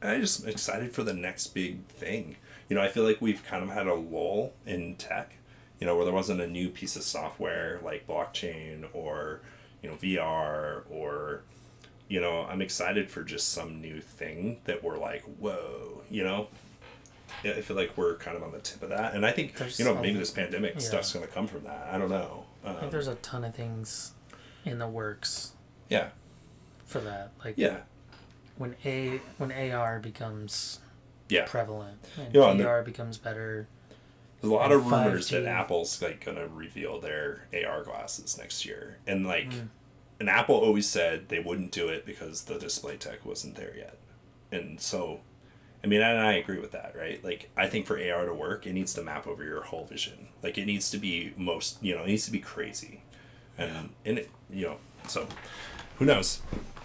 I'm just excited for the next big thing. I feel like we've kind of had a lull in tech, where there wasn't a new piece of software like blockchain or, VR or, I'm excited for just some new thing that we're like, whoa, I feel like we're kind of on the tip of that. And I think, maybe this pandemic stuff's going to come from that. I don't know. I think there's a ton of things in the works. Yeah. For that. When AR becomes prevalent and VR becomes better. There's a lot of rumors that Apple's going to reveal their AR glasses next year. And and Apple always said they wouldn't do it because the display tech wasn't there yet. And so... I mean, and I agree with that, right? I think for AR to work, it needs to map over your whole vision. It needs to be it needs to be crazy. And it, so who knows?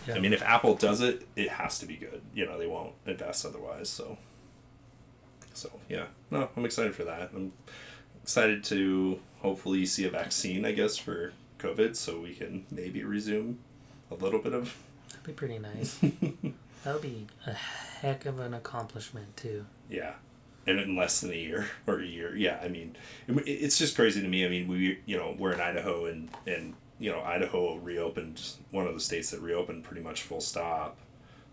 Yeah. I mean, if Apple does it, it has to be good. They won't invest otherwise. So yeah. No, I'm excited for that. I'm excited to hopefully see a vaccine, I guess, for COVID so we can maybe resume a little bit of... That'd be pretty nice. That would be a heck of an accomplishment, too. Yeah. And in less than a year or a year. Yeah, I mean, it's just crazy to me. I mean, we're in Idaho and Idaho reopened, one of the states that reopened pretty much full stop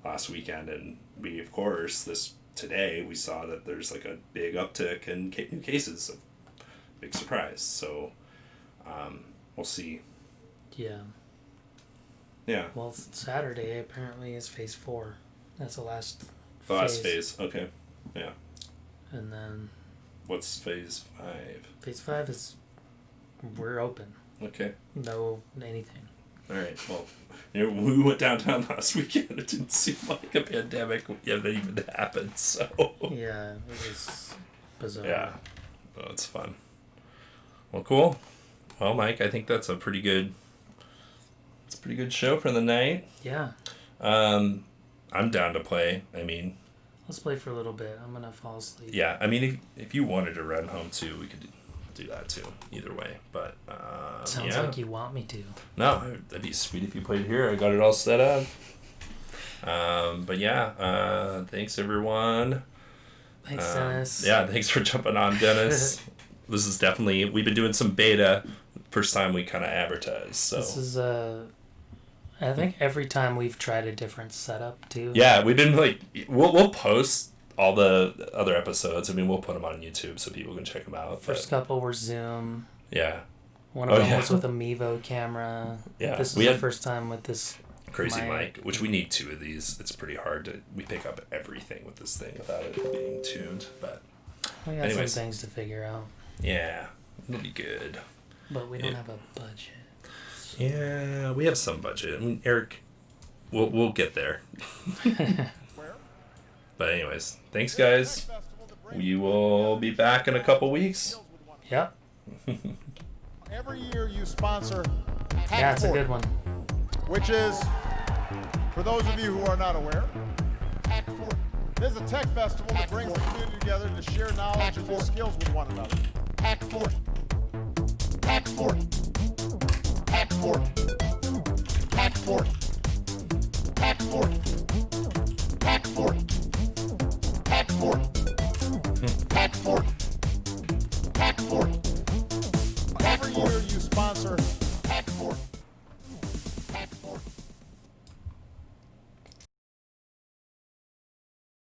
last weekend. And we, of course, this today we saw that there's like a big uptick in new cases. Big surprise. So we'll see. Yeah. Yeah. Well, Saturday apparently is phase 4. That's the last The last phase. Okay. Yeah. And then What's phase 5? phase 5 is we're open. Okay. No anything. All right. Well, we went downtown last weekend. It didn't seem like a pandemic yet even happened. So. Yeah, it was bizarre. Yeah. Oh, it's fun. Well, cool. Well, Mike, I think that's a pretty good show for the night. Yeah. I'm down to play. I mean, let's play for a little bit. I'm gonna fall asleep. yeah. I mean, if you wanted to run home too, we could do that too. Either way, but sounds yeah. like you want me to. No, that'd be sweet if you played here. I got it all set up. But yeah, thanks everyone. Thanks, Dennis. Yeah, thanks for jumping on, Dennis. This is definitely, we've been doing some beta. First time we kind of advertised. So this is I think every time we've tried a different setup too. Yeah, we've been like, we'll post all the other episodes. I mean, we'll put them on YouTube so people can check them out. First couple were Zoom. Yeah. One of them was with a Mevo camera. Yeah. This is the first time with this crazy mic, which we need 2 of these. It's pretty hard we pick up everything with this thing without it being tuned. But we got some things to figure out. Yeah, it'll be good. But we don't have a budget. So. Yeah, we have some budget. I mean, Eric, we'll get there. But anyways, thanks guys. We will be back in a couple weeks. Yep. Every year you sponsor Hackfort, yeah, it's a good one. Which is, for those of you who are not aware, Hackfort. This is a tech festival that brings the community together to share knowledge and new skills with one another. Hackfort. Hackfort. Hackfort. Hackfort. Hackfort. Hackfort. Hackfort. Hackfort. Hackfort. Every year you sponsor Hackfort.